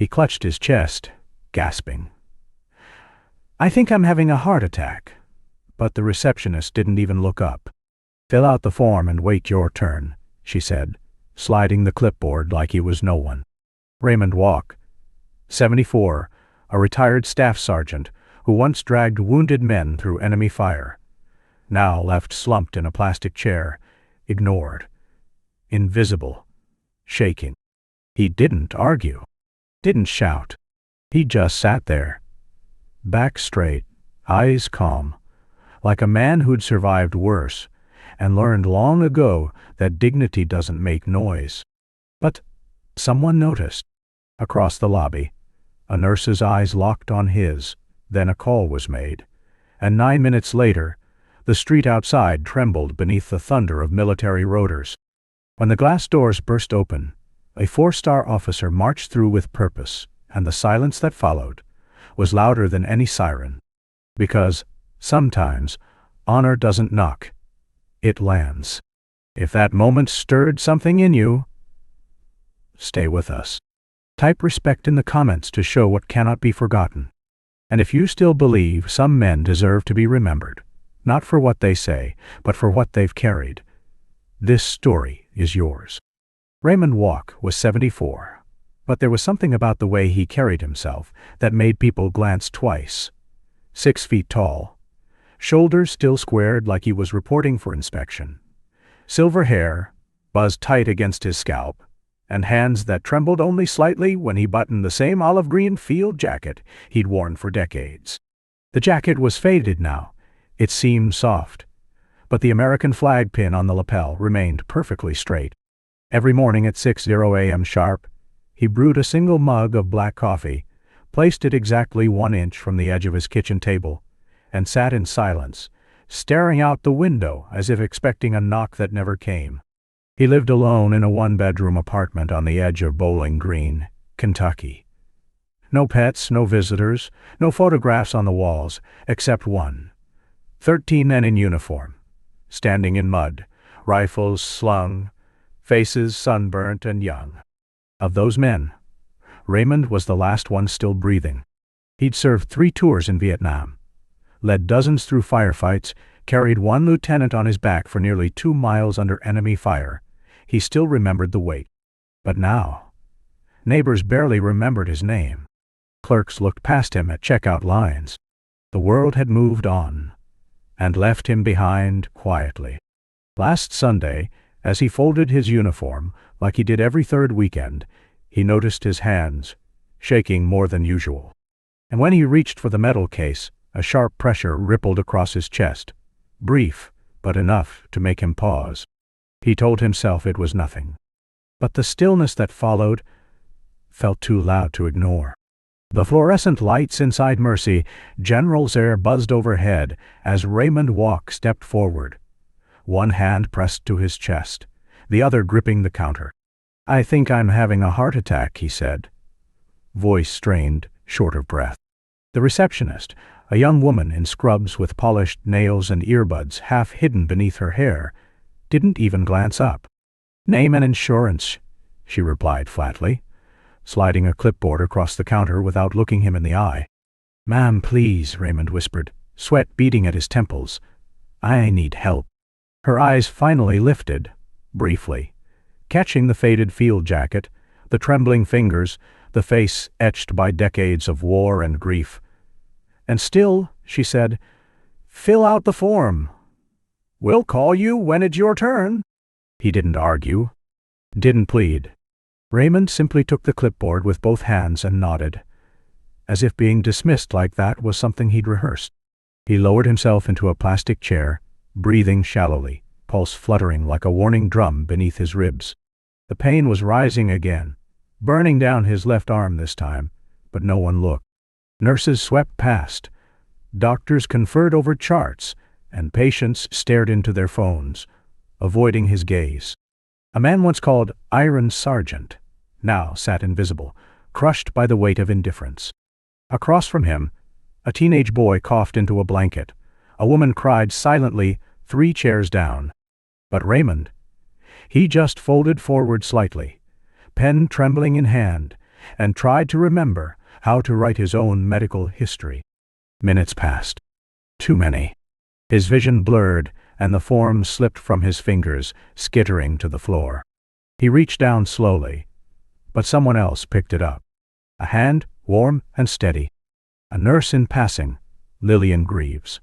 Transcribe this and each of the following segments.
He clutched his chest, gasping. "I think I'm having a heart attack." But the receptionist didn't even look up. "Fill out the form and wait your turn," she said, sliding the clipboard like he was no one. Raymond Walke, 74, a retired staff sergeant who once dragged wounded men through enemy fire, now left slumped in a plastic chair, ignored, invisible, shaking. He didn't argue, didn't shout. He just sat there, back straight, eyes calm, like a man who'd survived worse and learned long ago that dignity doesn't make noise. But someone noticed. Across the lobby, a nurse's eyes locked on his. Then a call was made, and 9 minutes later, the street outside trembled beneath the thunder of military rotors. When the glass doors burst open, a 4-star officer marched through with purpose, and the silence that followed was louder than any siren. Because, sometimes, honor doesn't knock, it lands. If that moment stirred something in you, stay with us. Type respect in the comments to show what cannot be forgotten. And if you still believe some men deserve to be remembered, not for what they say, but for what they've carried, this story is yours. Raymond Walke was 74, but there was something about the way he carried himself that made people glance twice. 6 feet tall, shoulders still squared like he was reporting for inspection, silver hair buzzed tight against his scalp, and hands that trembled only slightly when he buttoned the same olive-green field jacket he'd worn for decades. The jacket was faded now. It seemed soft, but the American flag pin on the lapel remained perfectly straight. Every morning at 6:00 a.m. sharp, he brewed a single mug of black coffee, placed it exactly 1 inch from the edge of his kitchen table, and sat in silence, staring out the window as if expecting a knock that never came. He lived alone in a 1-bedroom apartment on the edge of Bowling Green, Kentucky. No pets, no visitors, no photographs on the walls, except one. 13 men in uniform, standing in mud, rifles slung, faces sunburnt and young. Of those men, Raymond was the last one still breathing. He'd served 3 tours in Vietnam, led dozens through firefights, carried 1 lieutenant on his back for nearly 2 miles under enemy fire. He still remembered the weight. But now, neighbors barely remembered his name. Clerks looked past him at checkout lines. The world had moved on, and left him behind quietly. Last Sunday, as he folded his uniform, like he did every 3rd weekend, he noticed his hands, shaking more than usual. And when he reached for the metal case, a sharp pressure rippled across his chest, brief, but enough to make him pause. He told himself it was nothing. But the stillness that followed felt too loud to ignore. The fluorescent lights inside Mercy General's Air buzzed overhead as Raymond Walke stepped forward, one hand pressed to his chest, the other gripping the counter. "I think I'm having a heart attack," he said, voice strained, short of breath. The receptionist, a young woman in scrubs with polished nails and earbuds half hidden beneath her hair, didn't even glance up. "Name and insurance," she replied flatly, sliding a clipboard across the counter without looking him in the eye. "Ma'am, please," Raymond whispered, sweat beading at his temples. "I need help." Her eyes finally lifted, briefly, catching the faded field jacket, the trembling fingers, the face etched by decades of war and grief. "And still," she said, "fill out the form. We'll call you when it's your turn." He didn't argue, didn't plead. Raymond simply took the clipboard with both hands and nodded, as if being dismissed like that was something he'd rehearsed. He lowered himself into a plastic chair, breathing shallowly, pulse fluttering like a warning drum beneath his ribs. The pain was rising again, burning down his left arm this time, but no one looked. Nurses swept past, doctors conferred over charts, and patients stared into their phones, avoiding his gaze. A man once called Iron Sergeant now sat invisible, crushed by the weight of indifference. Across from him, a teenage boy coughed into a blanket. A woman cried silently 3 chairs down. But Raymond, he just folded forward slightly, pen trembling in hand, and tried to remember how to write his own medical history. Minutes passed. Too many. His vision blurred, and the form slipped from his fingers, skittering to the floor. He reached down slowly, but someone else picked it up. A hand, warm and steady. A nurse in passing, Lillian Greaves,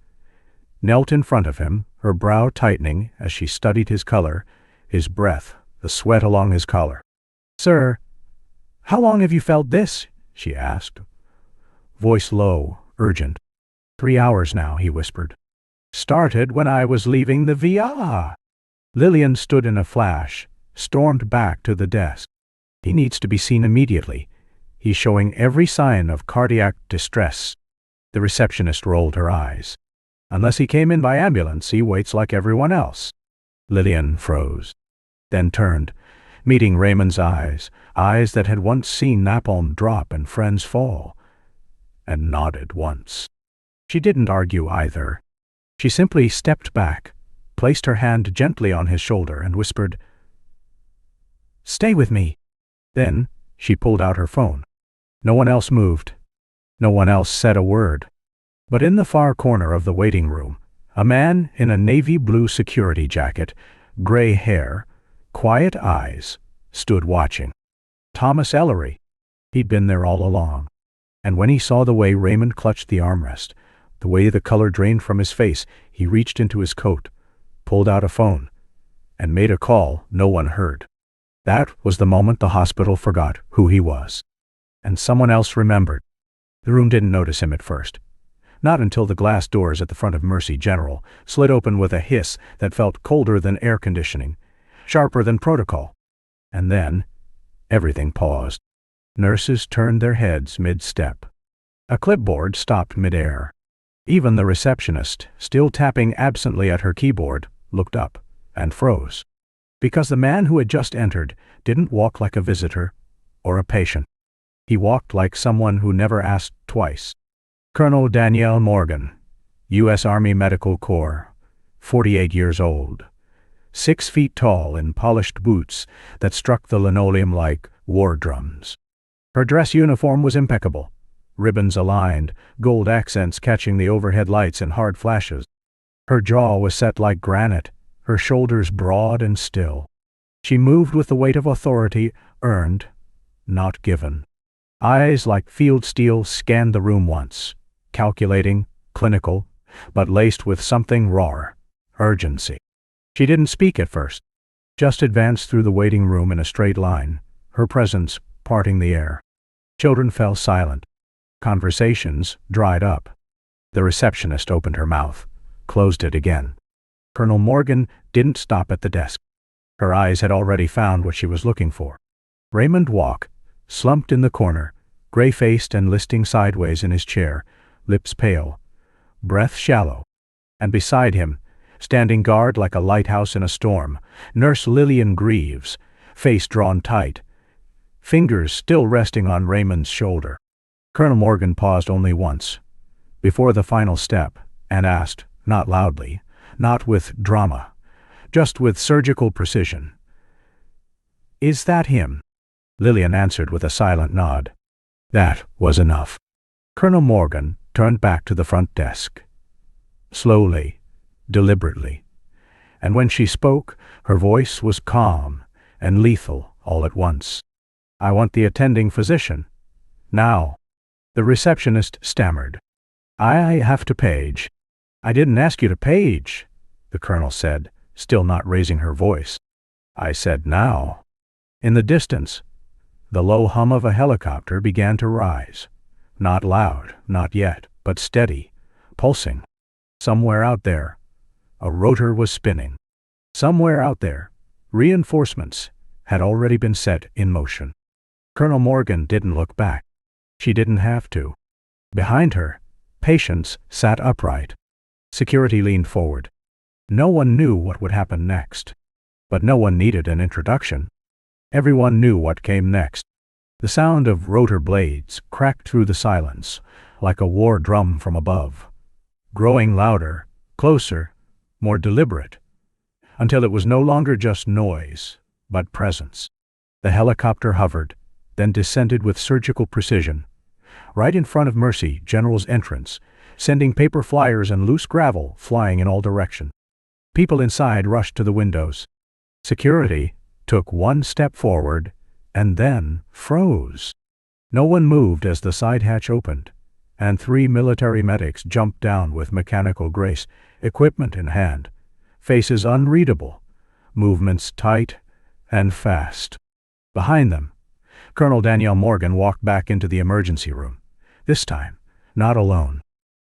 knelt in front of him, her brow tightening as she studied his color, his breath, the sweat along his collar. "Sir, how long have you felt this?" she asked. Voice low, urgent. 3 hours now, he whispered. "Started when I was leaving the VA." Lillian stood in a flash, stormed back to the desk. "He needs to be seen immediately. He's showing every sign of cardiac distress." The receptionist rolled her eyes. "Unless he came in by ambulance, he waits like everyone else." Lillian froze, then turned, meeting Raymond's eyes, eyes that had once seen napalm drop and friends fall, and nodded once. She didn't argue either. She simply stepped back, placed her hand gently on his shoulder, and whispered, "Stay with me." Then she pulled out her phone. No one else moved. No one else said a word. But in the far corner of the waiting room, a man in a navy blue security jacket, gray hair, quiet eyes, stood watching. Thomas Ellery. He'd been there all along. And when he saw the way Raymond clutched the armrest, the way the color drained from his face, he reached into his coat, pulled out a phone, and made a call no one heard. That was the moment the hospital forgot who he was. And someone else remembered. The room didn't notice him at first. Not until the glass doors at the front of Mercy General slid open with a hiss that felt colder than air conditioning, sharper than protocol. And then, everything paused. Nurses turned their heads mid-step. A clipboard stopped mid-air. Even the receptionist, still tapping absently at her keyboard, looked up and froze. Because the man who had just entered didn't walk like a visitor or a patient. He walked like someone who never asked twice. Colonel Danielle Morgan, U.S. Army Medical Corps, 48 years old, 6 feet tall in polished boots that struck the linoleum like war drums. Her dress uniform was impeccable, ribbons aligned, gold accents catching the overhead lights in hard flashes. Her jaw was set like granite, her shoulders broad and still. She moved with the weight of authority earned, not given. Eyes like field steel scanned the room once, calculating, clinical, but laced with something raw, urgency. She didn't speak at first, just advanced through the waiting room in a straight line, her presence parting the air. Children fell silent. Conversations dried up. The receptionist opened her mouth, closed it again. Colonel Morgan didn't stop at the desk. Her eyes had already found what she was looking for. Raymond Walke, slumped in the corner, gray-faced and listing sideways in his chair, lips pale, breath shallow. And beside him, standing guard like a lighthouse in a storm, Nurse Lillian Greaves, face drawn tight, fingers still resting on Raymond's shoulder. Colonel Morgan paused only once, before the final step, and asked, not loudly, not with drama, just with surgical precision, "Is that him?" Lillian answered with a silent nod. That was enough. Colonel Morgan turned back to the front desk. Slowly, deliberately. And when she spoke, her voice was calm and lethal all at once. "I want the attending physician. Now." The receptionist stammered. "I have to page." "I didn't ask you to page," the colonel said, still not raising her voice. "I said now." In the distance, the low hum of a helicopter began to rise. Not loud, not yet, but steady, pulsing. Somewhere out there, a rotor was spinning. Somewhere out there, reinforcements had already been set in motion. Colonel Morgan didn't look back. She didn't have to. Behind her, patients sat upright. Security leaned forward. No one knew what would happen next. But no one needed an introduction. Everyone knew what came next. The sound of rotor blades cracked through the silence, like a war drum from above, growing louder, closer, more deliberate, until it was no longer just noise, but presence. The helicopter hovered, then descended with surgical precision, right in front of Mercy General's entrance, sending paper flyers and loose gravel flying in all directions. People inside rushed to the windows. Security took one step forward and then froze. No one moved as the side hatch opened, and 3 military medics jumped down with mechanical grace, equipment in hand, faces unreadable, movements tight and fast. Behind them, Colonel Danielle Morgan walked back into the emergency room, this time not alone.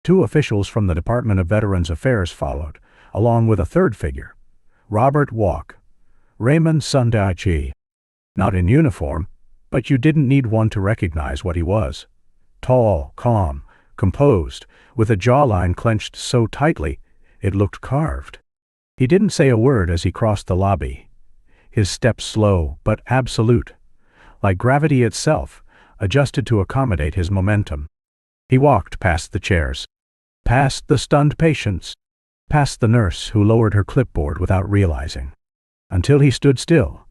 2 officials from the Department of Veterans Affairs followed, along with a third figure, Robert Walke, Raymond's son. Not in uniform, but you didn't need one to recognize what he was. Tall, calm, composed, with a jawline clenched so tightly it looked carved. He didn't say a word as he crossed the lobby, his steps slow but absolute, like gravity itself, adjusted to accommodate his momentum. He walked past the chairs, past the stunned patients, past the nurse who lowered her clipboard without realizing, until he stood still,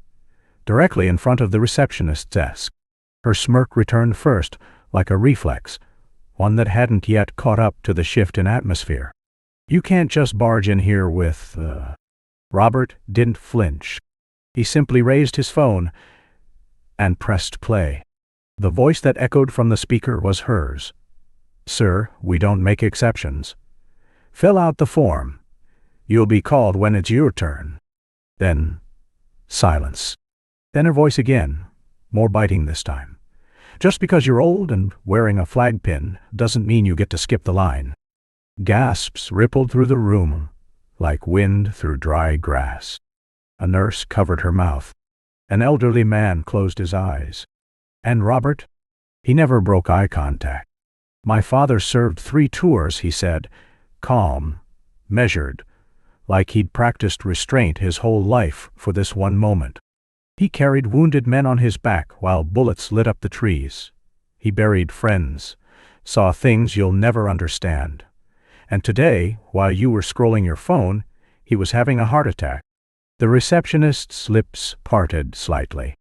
directly in front of the receptionist's desk. Her smirk returned first, like a reflex, one that hadn't yet caught up to the shift in atmosphere. "You can't just barge in here with, Robert didn't flinch. He simply raised his phone and pressed play. The voice that echoed from the speaker was hers. "Sir, we don't make exceptions. Fill out the form. You'll be called when it's your turn." Then, silence. Then her voice again, more biting this time. "Just because you're old and wearing a flag pin doesn't mean you get to skip the line." Gasps rippled through the room, like wind through dry grass. A nurse covered her mouth. An elderly man closed his eyes. And Robert? He never broke eye contact. "My father served 3 tours," he said, calm, measured, like he'd practiced restraint his whole life for this one moment. He carried wounded men on his back while bullets lit up the trees. He buried friends, saw things you'll never understand. And today, while you were scrolling your phone, he was having a heart attack. The receptionist's lips parted slightly.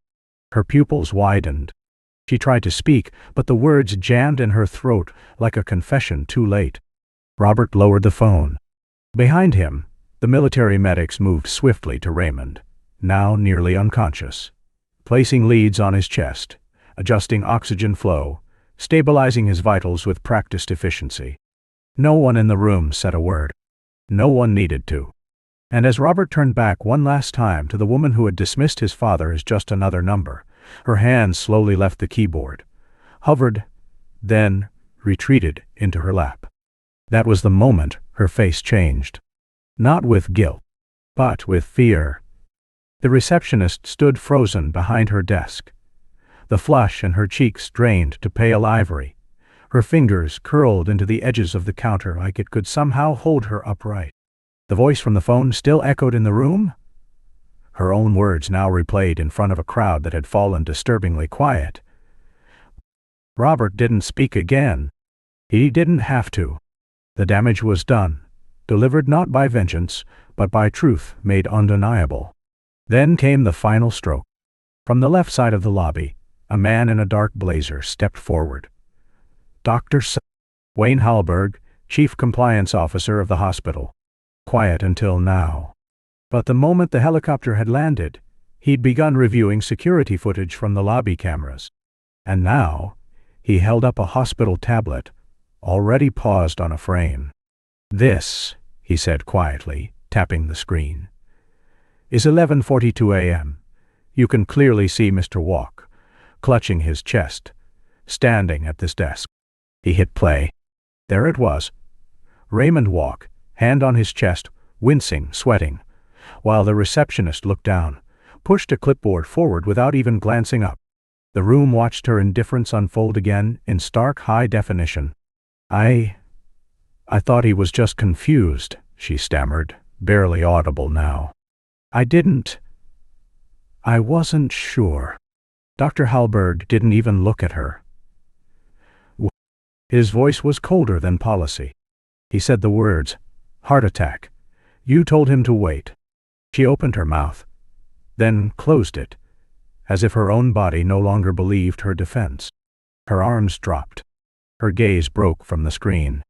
Her pupils widened. She tried to speak, but the words jammed in her throat like a confession too late. Robert lowered the phone. Behind him, the military medics moved swiftly to Raymond, now nearly unconscious, placing leads on his chest, adjusting oxygen flow, stabilizing his vitals with practiced efficiency. No one in the room said a word. No one needed to. And as Robert turned back one last time to the woman who had dismissed his father as just another number, her hands slowly left the keyboard, hovered, then retreated into her lap. That was the moment her face changed. Not with guilt, but with fear. The receptionist stood frozen behind her desk, the flush in her cheeks drained to pale ivory, her fingers curled into the edges of the counter like it could somehow hold her upright. The voice from the phone still echoed in the room, her own words now replayed in front of a crowd that had fallen disturbingly quiet. Robert didn't speak again. He didn't have to. The damage was done, delivered not by vengeance, but by truth made undeniable. Then came the final stroke. From the left side of the lobby, a man in a dark blazer stepped forward. Dr. Wayne Hallberg, Chief Compliance Officer of the hospital. Quiet until now. But the moment the helicopter had landed, he'd begun reviewing security footage from the lobby cameras. And now, he held up a hospital tablet, already paused on a frame. "This," he said quietly, tapping the screen, "is 11:42 a.m. You can clearly see Mr. Walke, clutching his chest, standing at this desk." He hit play. There it was. Raymond Walke, hand on his chest, wincing, sweating, while the receptionist looked down, pushed a clipboard forward without even glancing up. The room watched her indifference unfold again in stark high definition. I thought he was just confused," she stammered, barely audible now. I wasn't sure." Dr. Hallberg didn't even look at her. His voice was colder than policy. He said the words, "Heart attack. You told him to wait." She opened her mouth, then closed it, as if her own body no longer believed her defense. Her arms dropped. Her gaze broke from the screen.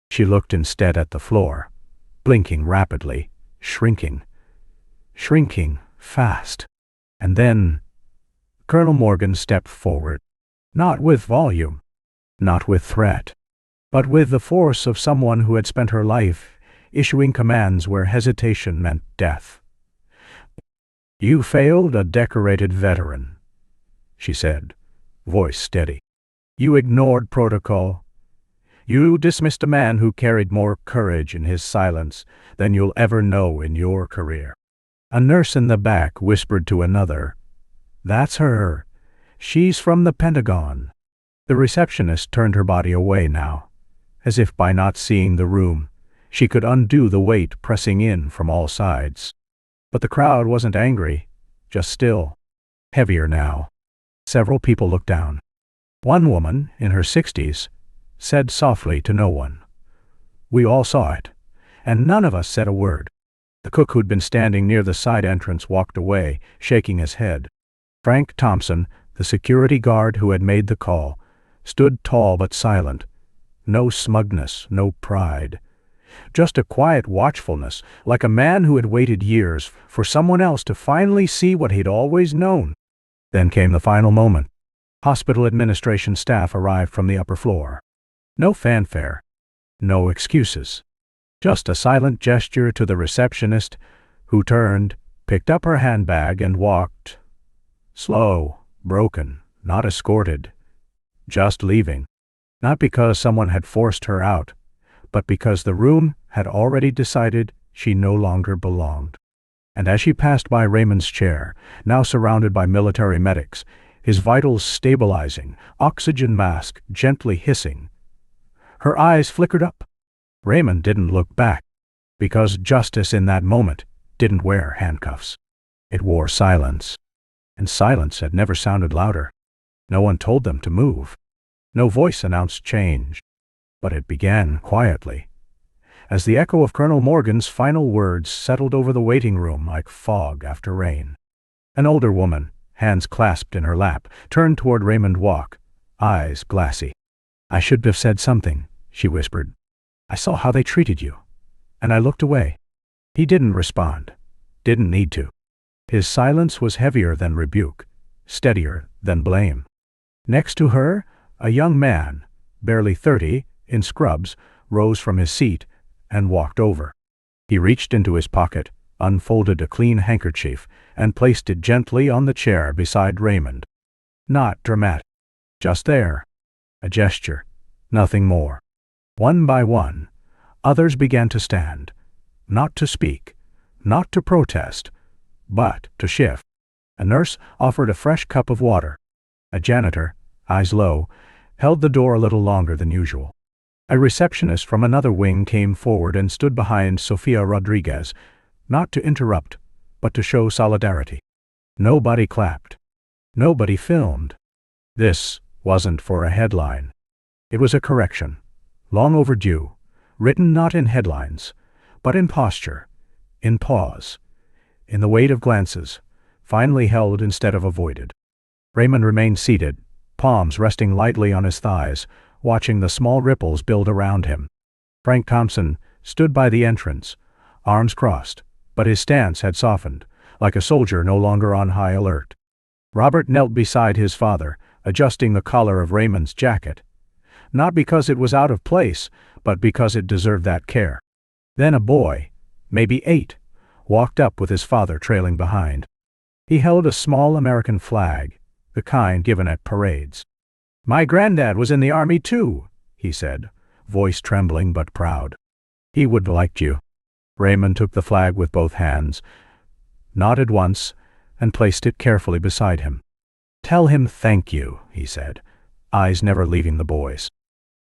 She looked instead at the floor, blinking rapidly, shrinking fast. And then Colonel Morgan stepped forward, not with volume, not with threat, but with the force of someone who had spent her life issuing commands where hesitation meant death. "You failed a decorated veteran," she said, voice steady. "You ignored protocol. You dismissed a man who carried more courage in his silence than you'll ever know in your career." A nurse in the back whispered to another, "That's her. She's from the Pentagon." The receptionist turned her body away now, as if by not seeing the room, she could undo the weight pressing in from all sides. But the crowd wasn't angry, just still, heavier now. Several people looked down. One woman, in her 60s, said softly to no one, "We all saw it, and none of us said a word." The cook who'd been standing near the side entrance walked away, shaking his head. Frank Thompson, the security guard who had made the call, stood tall but silent. No smugness, no pride. Just a quiet watchfulness, like a man who had waited years for someone else to finally see what he'd always known. Then came the final moment. Hospital administration staff arrived from the upper floor. No fanfare, no excuses. Just a silent gesture to the receptionist, who turned, picked up her handbag and walked. Slow, broken, not escorted. Just leaving. Not because someone had forced her out, but because the room had already decided she no longer belonged. And as she passed by Raymond's chair, now surrounded by military medics, his vitals stabilizing, oxygen mask gently hissing, her eyes flickered up. Raymond didn't look back, because justice in that moment didn't wear handcuffs. It wore silence, and silence had never sounded louder. No one told them to move. No voice announced change, but it began quietly, as the echo of Colonel Morgan's final words settled over the waiting room like fog after rain. An older woman, hands clasped in her lap, turned toward Raymond Walke, eyes glassy. "I should have said something," she whispered. "I saw how they treated you, and I looked away." He didn't respond, didn't need to. His silence was heavier than rebuke, steadier than blame. Next to her, a young man, barely 30, in scrubs, rose from his seat and walked over. He reached into his pocket, unfolded a clean handkerchief, and placed it gently on the chair beside Raymond. Not dramatic, just there. A gesture, nothing more. One by one, others began to stand, not to speak, not to protest, but to shift. A nurse offered a fresh cup of water. A janitor, eyes low, held the door a little longer than usual. A receptionist from another wing came forward and stood behind Sofia Rodriguez, not to interrupt, but to show solidarity. Nobody clapped. Nobody filmed. This wasn't for a headline. It was a correction, long overdue, written not in headlines, but in posture, in pause, in the weight of glances, finally held instead of avoided. Raymond remained seated, palms resting lightly on his thighs, watching the small ripples build around him. Frank Thompson stood by the entrance, arms crossed, but his stance had softened, like a soldier no longer on high alert. Robert knelt beside his father, adjusting the collar of Raymond's jacket, not because it was out of place, but because it deserved that care. Then a boy, maybe 8, walked up with his father trailing behind. He held a small American flag, the kind given at parades. "My granddad was in the army too," he said, voice trembling but proud. "He would have liked you." Raymond took the flag with both hands, nodded once, and placed it carefully beside him. "Tell him thank you," he said, eyes never leaving the boy's.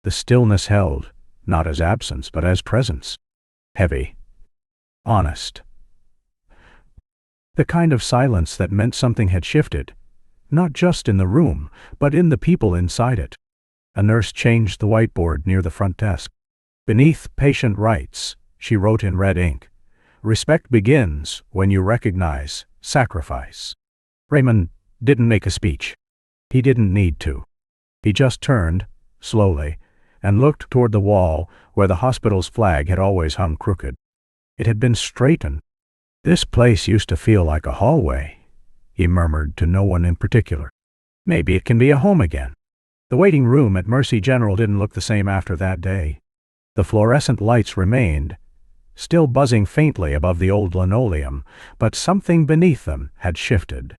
The stillness held, not as absence but as presence. Heavy. Honest. The kind of silence that meant something had shifted, not just in the room, but in the people inside it. A nurse changed the whiteboard near the front desk. Beneath "Patient Rights," she wrote in red ink, "Respect begins when you recognize sacrifice." Raymond didn't make a speech. He didn't need to. He just turned, slowly, and looked toward the wall where the hospital's flag had always hung crooked. It had been straightened. "This place used to feel like a hallway," he murmured to no one in particular. "Maybe it can be a home again." The waiting room at Mercy General didn't look the same after that day. The fluorescent lights remained, still buzzing faintly above the old linoleum, but something beneath them had shifted.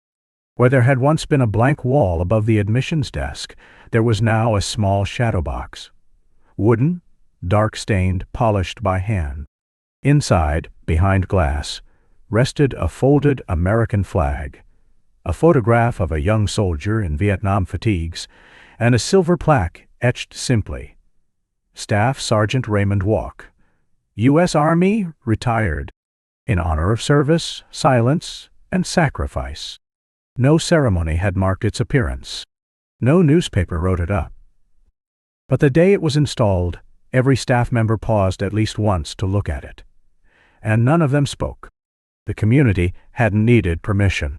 Where there had once been a blank wall above the admissions desk, there was now a small shadow box. Wooden, dark-stained, polished by hand. Inside, behind glass, rested a folded American flag, a photograph of a young soldier in Vietnam fatigues, and a silver plaque etched simply, "Staff Sergeant Raymond Walke, U.S. Army, retired, in honor of service, silence, and sacrifice." No ceremony had marked its appearance. No newspaper wrote it up. But the day it was installed, every staff member paused at least once to look at it. And none of them spoke. The community hadn't needed permission.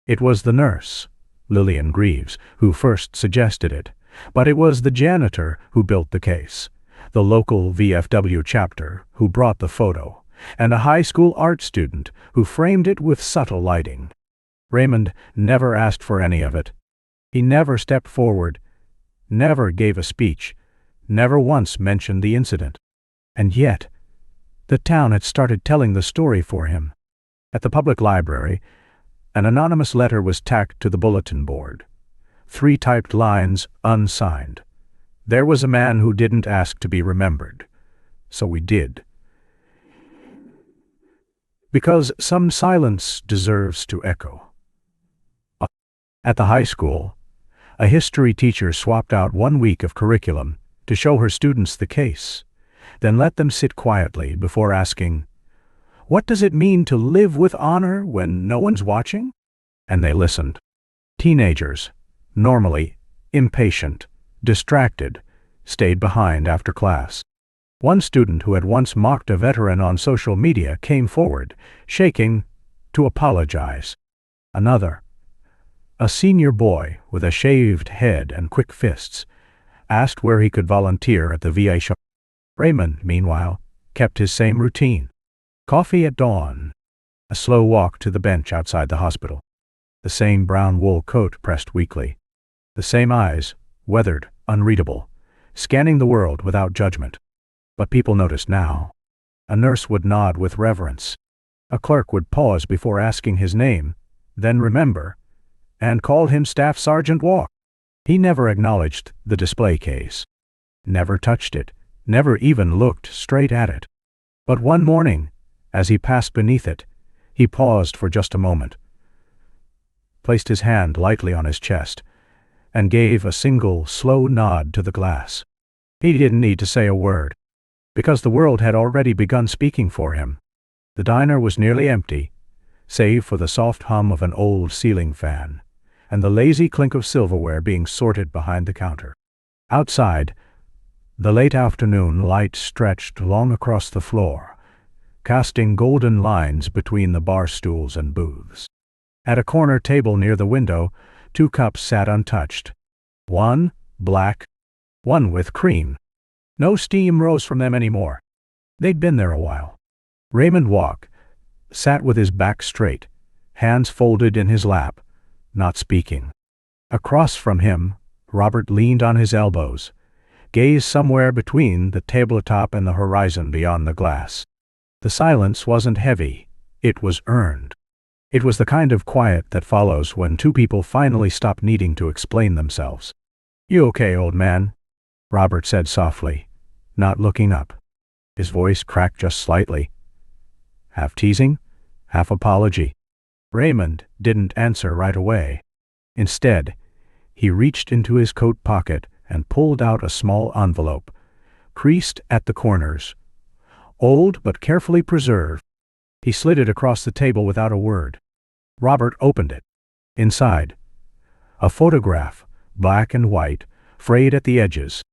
It was the nurse, Lillian Greaves, who first suggested it, but it was the janitor who built the case, the local VFW chapter who brought the photo, and a high school art student who framed it with subtle lighting. Raymond never asked for any of it. He never stepped forward, never gave a speech, never once mentioned the incident. And yet, the town had started telling the story for him. At the public library, an anonymous letter was tacked to the bulletin board. 3 typed lines, unsigned. "There was a man who didn't ask to be remembered. So we did. Because some silence deserves to echo." At the high school, a history teacher swapped out 1 week of curriculum to show her students the case, then let them sit quietly before asking, "What does it mean to live with honor when no one's watching?" And they listened. Teenagers, normally impatient, distracted, stayed behind after class. One student who had once mocked a veteran on social media came forward, shaking, to apologize. Another, a senior boy with a shaved head and quick fists, asked where he could volunteer at the VA shop. Raymond, meanwhile, kept his same routine. Coffee at dawn, a slow walk to the bench outside the hospital, the same brown wool coat pressed weakly, the same eyes, weathered, unreadable, scanning the world without judgment. But people noticed now. A nurse would nod with reverence. A clerk would pause before asking his name, then remember, and call him Staff Sergeant Walke. He never acknowledged the display case, never touched it, never even looked straight at it. But one morning, as he passed beneath it, he paused for just a moment, placed his hand lightly on his chest, and gave a single, slow nod to the glass. He didn't need to say a word, because the world had already begun speaking for him. The diner was nearly empty, save for the soft hum of an old ceiling fan, and the lazy clink of silverware being sorted behind the counter. Outside, the late afternoon light stretched long across the floor, casting golden lines between the bar stools and booths. At a corner table near the window, 2 cups sat untouched. One black, one with cream. No steam rose from them anymore. They'd been there a while. Raymond Walke sat with his back straight, hands folded in his lap, not speaking. Across from him, Robert leaned on his elbows, gazed somewhere between the tabletop and the horizon beyond the glass. The silence wasn't heavy, it was earned. It was the kind of quiet that follows when 2 people finally stop needing to explain themselves. "You okay, old man?" Robert said softly, not looking up. His voice cracked just slightly, half teasing, half apology. Raymond didn't answer right away. Instead, he reached into his coat pocket and pulled out a small envelope, creased at the corners, old but carefully preserved. He slid it across the table without a word. Robert opened it. Inside, a photograph, black and white, frayed at the edges.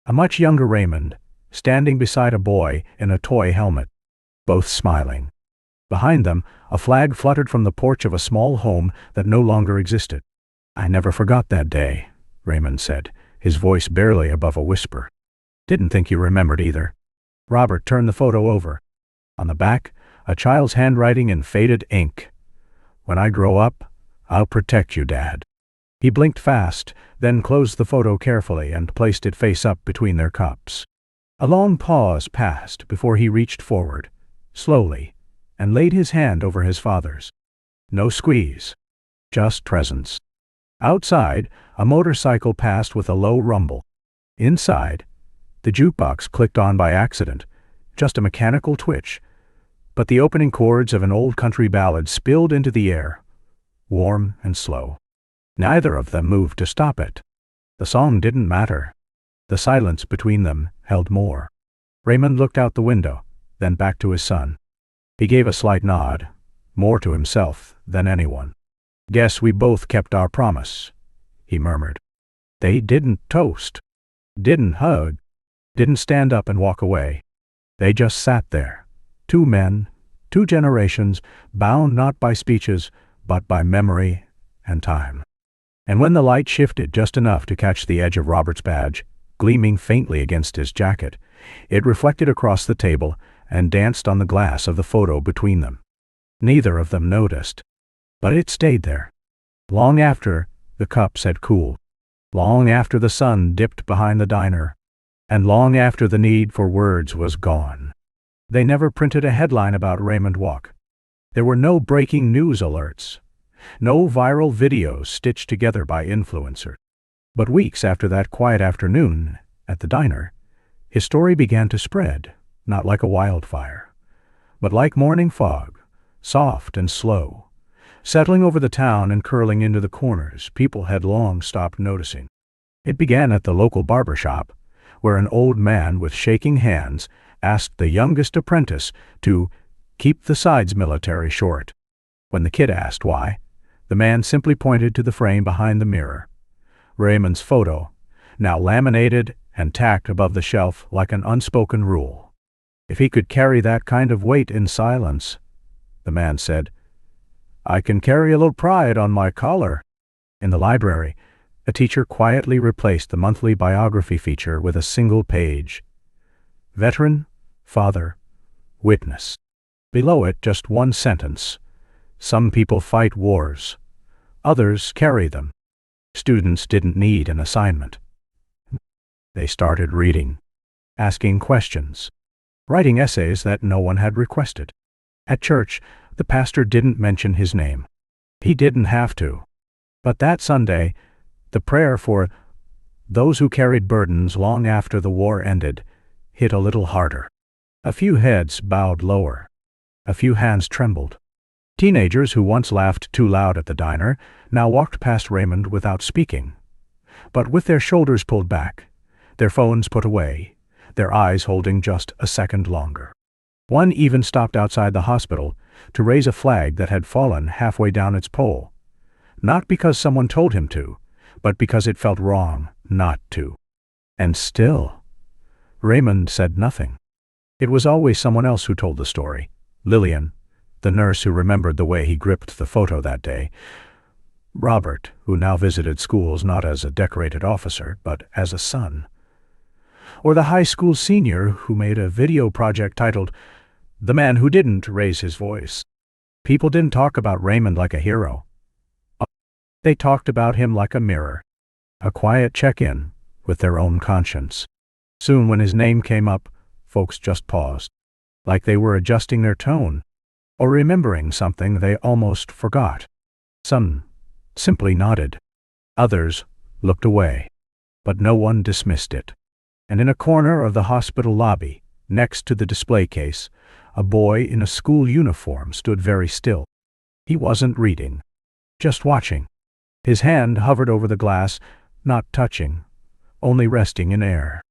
A much younger Raymond, standing beside a boy in a toy helmet, both smiling. Behind them, a flag fluttered from the porch of a small home that no longer existed. "I never forgot that day," Raymond said, his voice barely above a whisper. "Didn't think you remembered either." Robert turned the photo over. On the back, a child's handwriting in faded ink. "When I grow up, I'll protect you, Dad." He blinked fast, then closed the photo carefully and placed it face up between their cups. A long pause passed before he reached forward, slowly, and laid his hand over his father's. No squeeze, just presence. Outside, a motorcycle passed with a low rumble. Inside, the jukebox clicked on by accident, just a mechanical twitch, but the opening chords of an old country ballad spilled into the air, warm and slow. Neither of them moved to stop it. The song didn't matter. The silence between them held more. Raymond looked out the window, then back to his son. He gave a slight nod, more to himself than anyone. "Guess we both kept our promise," he murmured. They didn't toast, didn't hug, didn't stand up and walk away. They just sat there, two men, two generations, bound not by speeches, but by memory and time. And when the light shifted just enough to catch the edge of Robert's badge, gleaming faintly against his jacket, it reflected across the table and danced on the glass of the photo between them. Neither of them noticed, but it stayed there. Long after the cups had cooled, long after the sun dipped behind the diner, and long after the need for words was gone. They never printed a headline about Raymond Walke. There were no breaking news alerts, no viral videos stitched together by influencers. But weeks after that quiet afternoon at the diner, his story began to spread, not like a wildfire, but like morning fog, soft and slow, settling over the town and curling into the corners people had long stopped noticing. It began at the local barber shop, where an old man with shaking hands asked the youngest apprentice to keep the sides military short. When the kid asked why, the man simply pointed to the frame behind the mirror. Raymond's photo, now laminated and tacked above the shelf like an unspoken rule. If he could carry that kind of weight in silence, the man said, "I can carry a little pride on my collar." In the library, a teacher quietly replaced the monthly biography feature with a single page. Veteran, father, witness. Below it, just one sentence. Some people fight wars. Others carry them. Students didn't need an assignment. They started reading, asking questions, writing essays that no one had requested. At church, the pastor didn't mention his name. He didn't have to. But that Sunday, the prayer for those who carried burdens long after the war ended hit a little harder. A few heads bowed lower. A few hands trembled. Teenagers who once laughed too loud at the diner now walked past Raymond without speaking, but with their shoulders pulled back, their phones put away, their eyes holding just a second longer. One even stopped outside the hospital to raise a flag that had fallen halfway down its pole, not because someone told him to, but because it felt wrong not to. And still, Raymond said nothing. It was always someone else who told the story. Lillian, the nurse who remembered the way he gripped the photo that day. Robert, who now visited schools not as a decorated officer, but as a son. Or the high school senior who made a video project titled "The Man Who Didn't Raise His Voice." People didn't talk about Raymond like a hero. They talked about him like a mirror, a quiet check-in with their own conscience. Soon when his name came up, folks just paused, like they were adjusting their tone, or remembering something they almost forgot. Some simply nodded. Others looked away, but no one dismissed it. And in a corner of the hospital lobby, next to the display case, a boy in a school uniform stood very still. He wasn't reading, just watching. His hand hovered over the glass, not touching, only resting in air.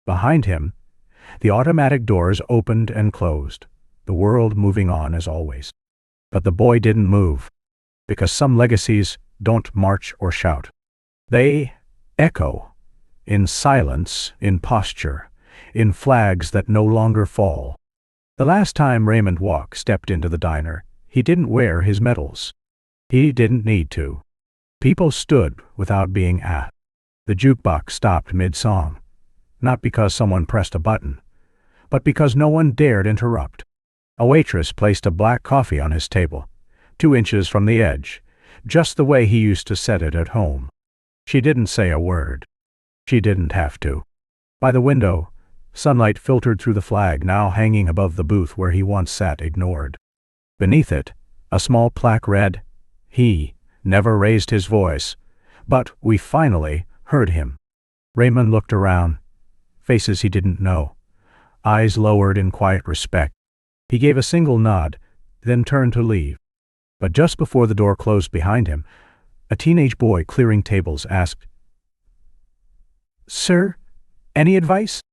Behind him, the automatic doors opened and closed, the world moving on as always. But the boy didn't move, because some legacies don't march or shout. They echo, in silence, in posture, in flags that no longer fall. The last time Raymond Walke stepped into the diner, he didn't wear his medals. He didn't need to. People stood without being asked. The jukebox stopped mid-song, not because someone pressed a button, but because no one dared interrupt. A waitress placed a black coffee on his table, 2 inches from the edge, just the way he used to set it at home. She didn't say a word. She didn't have to. By the window, sunlight filtered through the flag now hanging above the booth where he once sat ignored. Beneath it, a small plaque read, "He never raised his voice, but we finally heard him." Raymond looked around. Faces he didn't know. Eyes lowered in quiet respect. He gave a single nod, then turned to leave. But just before the door closed behind him, a teenage boy clearing tables asked, "Sir, any advice?"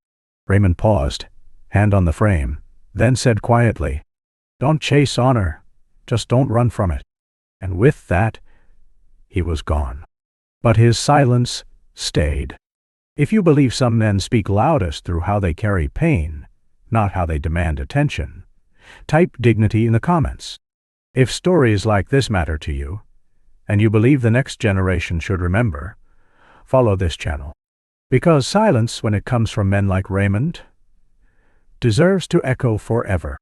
Raymond paused, hand on the frame, then said quietly, "Don't chase honor, just don't run from it." And with that, he was gone. But his silence stayed. If you believe some men speak loudest through how they carry pain, not how they demand attention, type dignity in the comments. If stories like this matter to you, and you believe the next generation should remember, follow this channel. Because silence, when it comes from men like Raymond, deserves to echo forever.